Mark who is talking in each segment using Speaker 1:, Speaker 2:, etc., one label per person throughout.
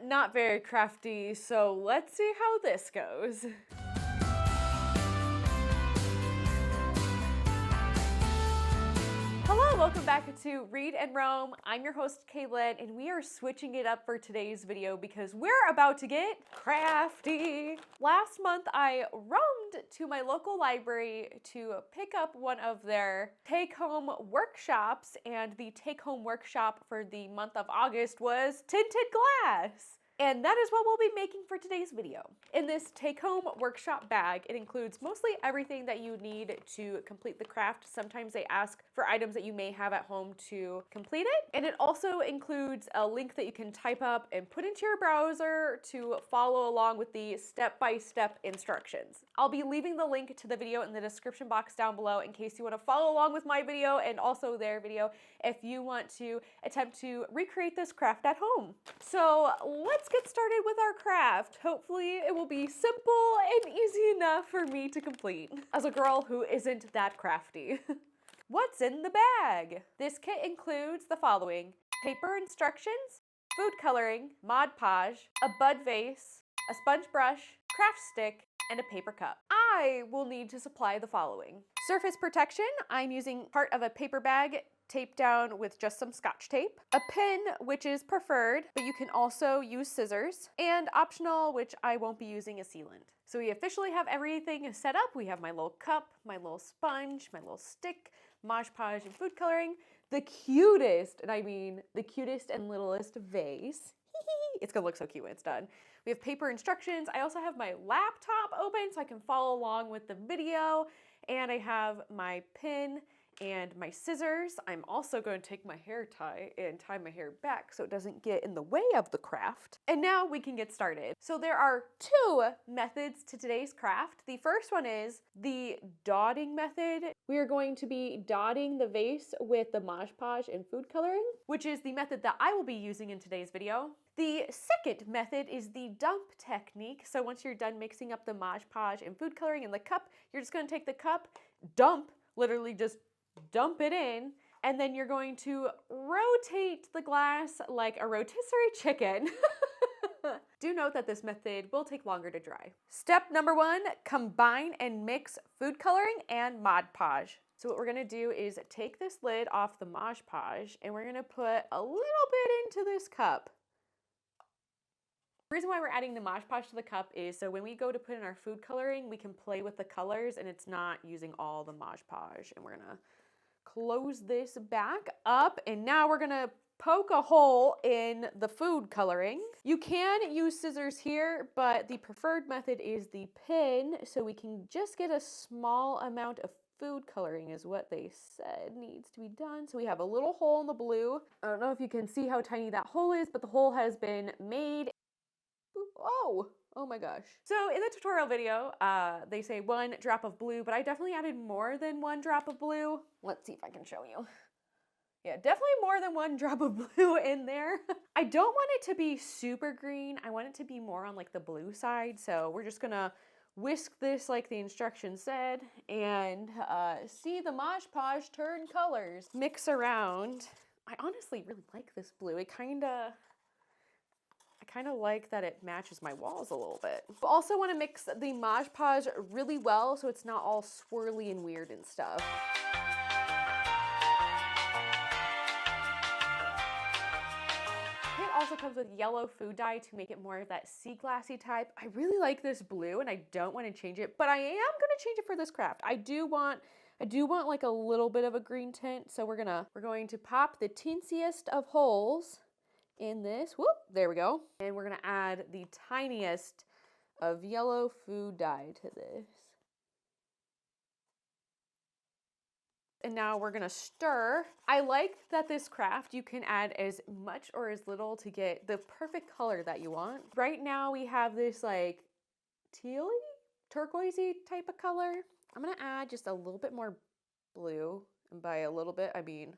Speaker 1: not very crafty, so let's see how this goes. Hello, welcome back to Read and Roam. I'm your host, Caitlin, and we are switching it up for today's video because we're about to get crafty. Last month, I roamed to my local library to pick up one of their take-home workshops, and the take-home workshop for the month of August was tinted glass. And that is what we'll be making for today's video. In this take-home workshop bag, it includes mostly everything that you need to complete the craft. Sometimes they ask for items that you may have at home to complete it. And it also includes a link that you can type up and put into your browser to follow along with the step-by-step instructions. I'll be leaving the link to the video in the description box down below in case you want to follow along with my video and also their video if you want to attempt to recreate this craft at home. So let's get started with our craft. Hopefully it will be simple and easy enough for me to complete as a girl who isn't that crafty. What's in the bag? This kit includes the following: paper instructions, food coloring, Mod Podge, a bud vase, a sponge brush, craft stick, and a paper cup. I will need to supply the following: surface protection. I'm using part of a paper bag taped down with just some Scotch tape, a pin, which is preferred, but you can also use scissors, and optional, which I won't be using, a sealant. So we officially have everything set up. We have my little cup, my little sponge, my little stick, Mod Podge, and food coloring, the cutest, and I mean the cutest and littlest vase. It's gonna look so cute when it's done. We have paper instructions. I also have my laptop open so I can follow along with the video, and I have my pin and my scissors. I'm also going to take my hair tie and tie my hair back so it doesn't get in the way of the craft. And now we can get started. So there are two methods to today's craft. The first one is the dotting method. We are going to be dotting the vase with the Mod Podge and food coloring, which is the method that I will be using in today's video. The second method is the dump technique. So once you're done mixing up the Mod Podge and food coloring in the cup, you're just going to take the cup, literally just dump it in, and then you're going to rotate the glass like a rotisserie chicken. Do note that this method will take longer to dry. Step number one, combine and mix food coloring and Mod Podge. So what we're gonna do is take this lid off the Mod Podge and we're gonna put a little bit into this cup. The reason why we're adding the Mod Podge to the cup is so when we go to put in our food coloring, we can play with the colors and it's not using all the Mod Podge. And we're gonna close this back up, and now we're gonna poke a hole in the food coloring. You can use scissors here, but the preferred method is the pin, so we can just get a small amount of food coloring is what they said needs to be done. So we have a little hole in the blue. I don't know if you can see how tiny that hole is, but the hole has been made. Oh my gosh. So in the tutorial video, they say 1 drop of blue, but I definitely added more than 1 drop of blue. Let's see if I can show you. Yeah, definitely more than 1 drop of blue in there. I don't want it to be super green. I want it to be more on like the blue side. So we're just gonna whisk this like the instructions said and see the Mod Podge turn colors. Mix around. I honestly really like this blue. I kind of like that it matches my walls a little bit. You also want to mix the Mod Podge really well so it's not all swirly and weird and stuff. It also comes with yellow food dye to make it more of that sea glassy type. I really like this blue and I don't want to change it, but I am going to change it for this craft. I do want like a little bit of a green tint, so we're going to pop the teensiest of holes in this. Whoop, there we go. And we're gonna add the tiniest of yellow food dye to this. And now we're gonna stir. I like that this craft, you can add as much or as little to get the perfect color that you want. Right now we have this like tealy, turquoisey type of color. I'm gonna add just a little bit more blue. And by a little bit, I mean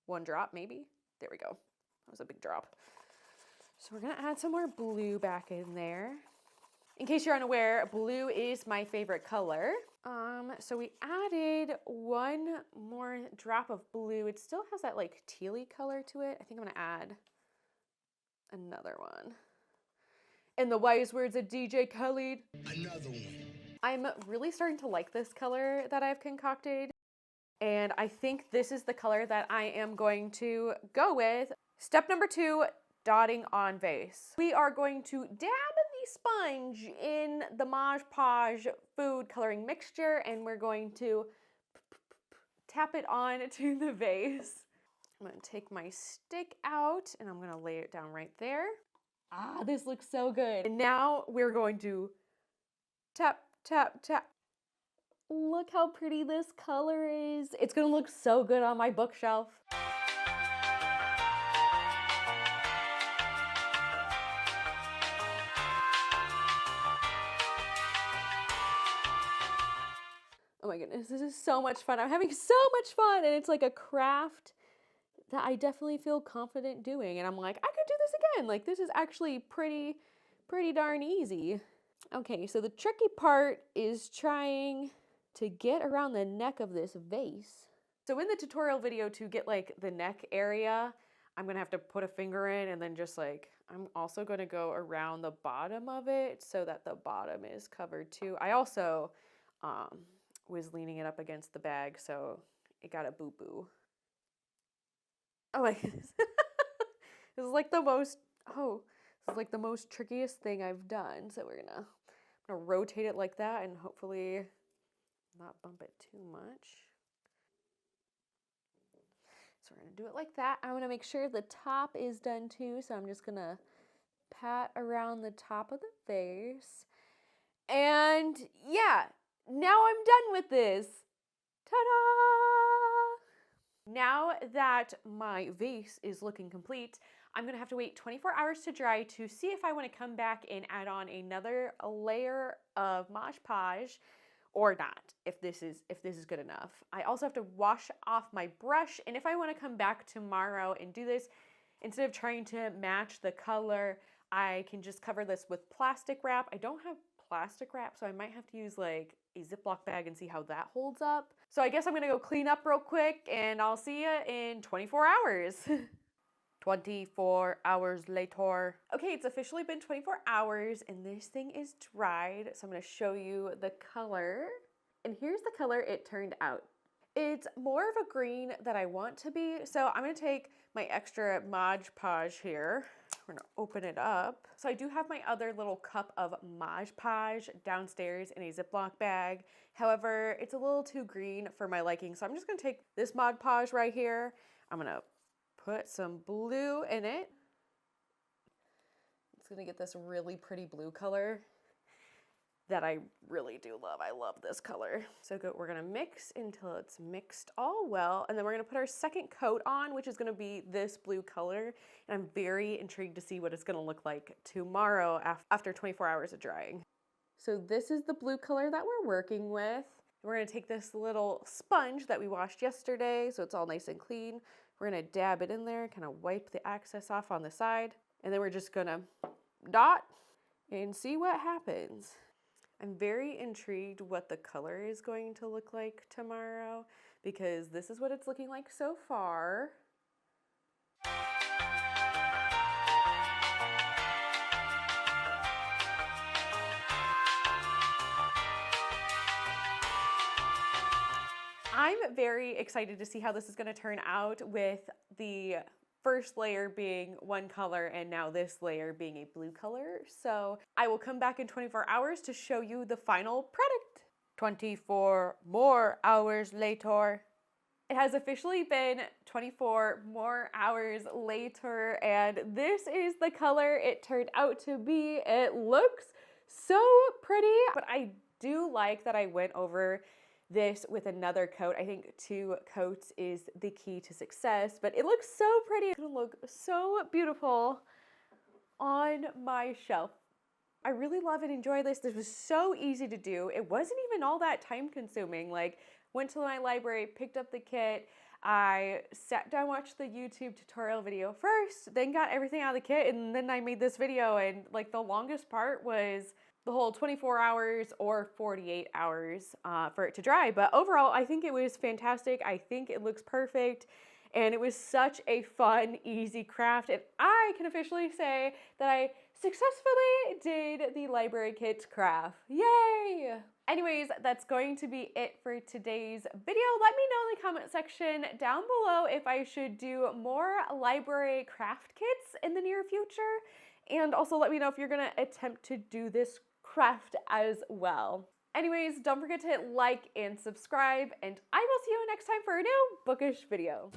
Speaker 1: 1 drop maybe. There we go. That was a big drop. So we're gonna add some more blue back in there. In case you're unaware, blue is my favorite color. So we added 1 more drop of blue. It still has that like tealy color to it. I think I'm gonna add Another one. In the wise words of DJ Khaled, another one. I'm really starting to like this color that I've concocted, and I think this is the color that I am going to go with. Step number 2, dotting on vase. We are going to dab the sponge in the Mod Podge food coloring mixture, and we're going to tap it on to the vase. I'm gonna take my stick out and I'm gonna lay it down right there. Ah, this looks so good. And now we're going to tap, tap, tap. Look how pretty this color is. It's gonna look so good on my bookshelf. Oh my goodness, this is so much fun. I'm having so much fun, and it's like a craft that I definitely feel confident doing. And I'm like, I could do this again. Like, this is actually pretty darn easy. Okay, so the tricky part is trying to get around the neck of this vase. So in the tutorial video, to get like the neck area, I'm gonna have to put a finger in, and then just like, I'm also gonna go around the bottom of it so that the bottom is covered too. I also was leaning it up against the bag, so it got a boo-boo. Oh my goodness. This is like the most, this is like the most trickiest thing I've done. So I'm gonna rotate it like that and hopefully not bump it too much. So we're gonna do it like that. I wanna make sure the top is done too. So I'm just gonna pat around the top of the vase. And yeah, now I'm done with this. Ta-da! Now that my vase is looking complete, I'm gonna have to wait 24 hours to dry to see if I want to come back and add on another layer of Mod Podge or not, if this is good enough. I also have to wash off my brush, and if I want to come back tomorrow and do this, instead of trying to match the color, I can just cover this with plastic wrap. I don't have plastic wrap, so I might have to use like a Ziploc bag and see how that holds up. So I guess I'm gonna go clean up real quick, and I'll see you in 24 hours. 24 hours later. Okay, it's officially been 24 hours and this thing is dried. So I'm gonna show you the color. And here's the color it turned out. It's more of a green that I want to be. So I'm gonna take my extra Mod Podge here. We're gonna open it up. So I do have my other little cup of Mod Podge downstairs in a Ziploc bag. However, it's a little too green for my liking. So I'm just gonna take this Mod Podge right here. I'm gonna put some blue in it. It's gonna get this really pretty blue color that I really do love. I love this color. So we're gonna mix until it's mixed all well, and then we're gonna put our second coat on, which is gonna be this blue color. And I'm very intrigued to see what it's gonna look like tomorrow after 24 hours of drying. So this is the blue color that we're working with. We're gonna take this little sponge that we washed yesterday, so it's all nice and clean. We're gonna dab it in there, kind of wipe the excess off on the side, and then we're just gonna dot and see what happens. I'm very intrigued what the color is going to look like tomorrow, because this is what it's looking like so far. I'm very excited to see how this is going to turn out, with the first layer being one color and now this layer being a blue color. So I will come back in 24 hours to show you the final product. 24 more hours later. It has officially been 24 more hours later, and this is the color it turned out to be. It looks so pretty, but I do like that I went over this with another coat. I think 2 coats is the key to success, but it looks so pretty. It's gonna look so beautiful on my shelf. I really love and enjoy this. This was so easy to do. It wasn't even all that time consuming. Like, went to my library, picked up the kit, I sat down, watched the YouTube tutorial video first, then got everything out of the kit, and then I made this video. And like, the longest part was the whole 24 hours or 48 hours for it to dry. But overall, I think it was fantastic. I think it looks perfect. and it was such a fun, easy craft, and I can officially say that I successfully did the library kit craft. Yay! Anyways, that's going to be it for today's video. Let me know in the comment section down below if I should do more library craft kits in the near future. And also let me know if you're gonna attempt to do this craft as well. Anyways, don't forget to hit like and subscribe, and I will see you next time for a new bookish video.